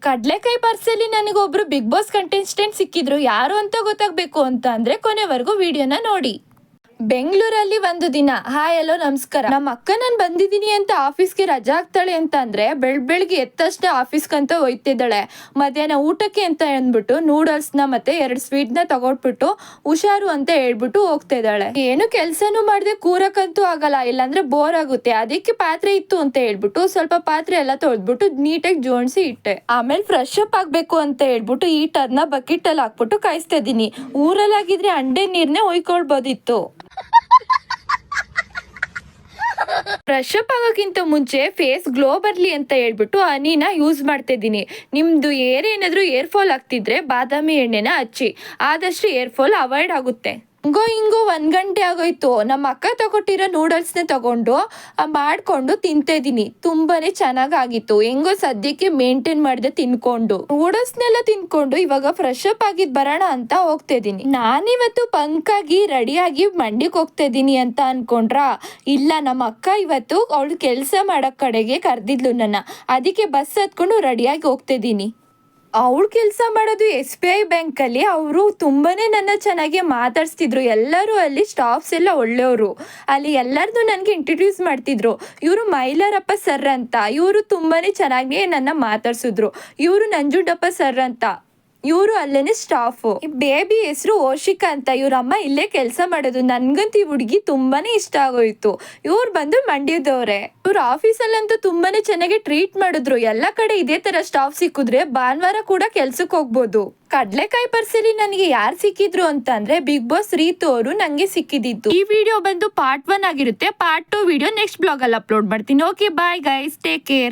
ಕಡ್ಲೆಕಾಯಿ ಪರ್ಸಲ್ಲಿ ನನಗೊಬ್ರು big boss contestant ಸಿಕ್ಕಿದ್ರು. ಯಾರು ಅಂತ ಗೊತ್ತಾಗಬೇಕು ಅಂತ ಅಂದ್ರೆ ಕೊನೆವರೆಗೂ ವಿಡಿಯೋನ ನೋಡಿ. ಬೆಂಗಳೂರಲ್ಲಿ ಒಂದು ದಿನ. ಹಾಯ್ ಹಲೋ ನಮಸ್ಕಾರ. ನಮ್ಮ ಅಕ್ಕ ನಾನು ಬಂದಿದ್ದೀನಿ ಅಂತ ಆಫೀಸ್ಗೆ ರಜಾ ಆಗ್ತಾಳೆ ಅಂತ ಅಂದ್ರೆ ಬೆಳಿಗ್ಗೆ ಎತ್ತಷ್ಟೇ ಆಫೀಸ್ಗಂತ ಹೋಯ್ತಿದ್ದಾಳೆ. ಮಧ್ಯಾಹ್ನ ಊಟಕ್ಕೆ ಅಂತ ಅಂದ್ಬಿಟ್ಟು ನೂಡಲ್ಸ್ನ ಮತ್ತೆ 2 ಸ್ವೀಟ್ನ ತಗೊಟ್ಬಿಟ್ಟು ಹುಷಾರು ಅಂತ ಹೇಳ್ಬಿಟ್ಟು ಹೋಗ್ತಾ ಇದ್ದಾಳೆ. ಏನು ಕೆಲ್ಸನೂ ಮಾಡದೆ ಕೂರಕ್ಕಂತೂ ಆಗಲ್ಲ, ಇಲ್ಲಾಂದ್ರೆ ಬೋರ್ ಆಗುತ್ತೆ. ಅದಕ್ಕೆ ಪಾತ್ರೆ ಇತ್ತು ಅಂತ ಹೇಳ್ಬಿಟ್ಟು ಸ್ವಲ್ಪ ಪಾತ್ರೆ ಎಲ್ಲ ತೊಳೆದ್ಬಿಟ್ಟು ನೀಟಾಗಿ ಜೋಡಿಸಿ ಇಟ್ಟೆ. ಆಮೇಲೆ ಫ್ರೆಶ್ ಅಪ್ ಆಗ್ಬೇಕು ಅಂತ ಹೇಳ್ಬಿಟ್ಟು ಹೀಟರ್ನ ಬಕೆಟ್ ಅಲ್ಲಿ ಹಾಕ್ಬಿಟ್ಟು ಕಾಯಿಸ್ತಾ ಇದೀನಿ. ಊರಲ್ಲಾಗಿದ್ರೆ ಅಂಡೆ ನೀರ್ನೇ ಹೊಯ್ಕೊಳ್ಬೋದಿತ್ತು. ಫ್ರೆಶ್ ಅಪ್ ಆಗೋಕ್ಕಿಂತ ಮುಂಚೆ ಫೇಸ್ ಗ್ಲೋ ಬರ್ಲಿ ಅಂತ ಹೇಳ್ಬಿಟ್ಟು ಹನಿನ ಯೂಸ್ ಮಾಡ್ತಾ ಇದ್ದೀನಿ. ನಿಮ್ದು ಏನಾದ್ರೂ ಏರ್ ಫಾಲ್ ಆಗ್ತಿದ್ರೆ ಬಾದಾಮಿ ಎಣ್ಣೆನ ಹಚ್ಚಿ, ಆದಷ್ಟು ಏರ್ ಫಾಲ್ ಅವಾಯ್ಡ್ ಆಗುತ್ತೆ. ಹಿಂಗೋ 1 ಗಂಟೆ ಆಗೋಯ್ತು. ನಮ್ಮ ಅಕ್ಕ ತಗೊಟ್ಟಿರೋ ನೂಡಲ್ಸ್ನ ತಗೊಂಡು ಮಾಡ್ಕೊಂಡು ತಿಂತಾ ಇದೀನಿ. ತುಂಬಾನೇ ಚೆನ್ನಾಗಿತ್ತು. ಹೆಂಗೋ ಸದ್ಯಕ್ಕೆ ಮೇಂಟೈನ್ ಮಾಡಿದೆ ತಿನ್ಕೊಂಡು. ನೂಡಲ್ಸ್ನೆಲ್ಲ ತಿನ್ಕೊಂಡು ಇವಾಗ ಫ್ರೆಶ್ ಅಪ್ ಆಗಿದ್ ಬರೋಣ ಅಂತ ಹೋಗ್ತಾ ಇದೀನಿ. ನಾನಿವತ್ತು ಪಂಕಾಗಿ ರೆಡಿಯಾಗಿ ಮಂಡ್ಯಕ್ಕೆ ಹೋಗ್ತಾ ಇದೀನಿ ಅಂತ ಅನ್ಕೊಂಡ್ರ, ಇಲ್ಲ ನಮ್ಮ ಅಕ್ಕ ಇವತ್ತು ಅವಳು ಕೆಲಸ ಮಾಡಕ್ ಕಡೆಗೆ ಕರೆದಿದ್ಲು ನನ್ನ. ಅದಕ್ಕೆ ಬಸ್ ಹತ್ಕೊಂಡು ರೆಡಿಯಾಗಿ ಹೋಗ್ತಾ ಇದೀನಿ. ಅವಳು ಕೆಲಸ ಮಾಡೋದು SBI ಬ್ಯಾಂಕಲ್ಲಿ. ಅವರು ತುಂಬಾನೇ ನನ್ನ ಚೆನ್ನಾಗಿ ಮಾತಾಡ್ಸ್ತಿದ್ರು. ಎಲ್ಲರೂ ಅಲ್ಲಿ ಸ್ಟಾಫ್ಸ್ ಎಲ್ಲ ಒಳ್ಳೆಯವರು. ಅಲ್ಲಿ ಎಲ್ಲರನ್ನೂ ನನಗೆ ಇಂಟ್ರಡ್ಯೂಸ್ ಮಾಡ್ತಿದ್ರು. ಇವರು ಮೈಲಾರಪ್ಪ ಸರ್ ಅಂತ, ಇವರು ತುಂಬಾನೇ ಚೆನ್ನಾಗಿ ನನ್ನ ಮಾತಾಡ್ಸಿದ್ರು. ಇವರು ನಂಜುಂಡಪ್ಪ ಸರ್ ಅಂತ, ಇವರು ಅಲ್ಲೇನೆ ಸ್ಟಾಫು. ಬೇಬಿ ಹೆಸರು ಓಶಿಕಾ ಅಂತ. ಇವ್ರಮ್ಮ ಇಲ್ಲೇ ಕೆಲಸ ಮಾಡೋದು. ನನ್ಗಂತೂ ಈ ಹುಡುಗಿ ತುಂಬಾನೇ ಇಷ್ಟ ಆಗೋಯ್ತು. ಇವ್ರು ಬಂದು ಮಂಡ್ಯದವ್ರೆ. ಇವ್ರ ಆಫೀಸಲ್ಲಂತೂ ತುಂಬಾನೇ ಚೆನ್ನಾಗಿ ಟ್ರೀಟ್ ಮಾಡಿದ್ರು. ಎಲ್ಲ ಕಡೆ ಇದೇ ತರ ಸ್ಟಾಫ್ ಸಿಕ್ಕಿದ್ರೆ ಭಾನುವಾರ ಕೂಡ ಕೆಲ್ಸಕ್ಕೆ ಹೋಗ್ಬೋದು. ಕಡ್ಲೆಕಾಯಿ ಪರ್ಸಲ್ಲಿ ನನಗೆ ಯಾರು ಸಿಕ್ಕಿದ್ರು ಅಂತ ಅಂದ್ರೆ ಬಿಗ್ ಬಾಸ್ ರೀತು ಅವರು ನಂಗೆ ಸಿಕ್ಕಿದ್ದು. ಈ ವಿಡಿಯೋ ಬಂದು ಪಾರ್ಟ್ 1 ಆಗಿರುತ್ತೆ. ಪಾರ್ಟ್ 2 ವಿಡಿಯೋ ನೆಕ್ಸ್ಟ್ ಬ್ಲಾಗ್ ಅಲ್ಲಿ ಅಪ್ಲೋಡ್ ಮಾಡ್ತೀನಿ. Okay bye guys, take care.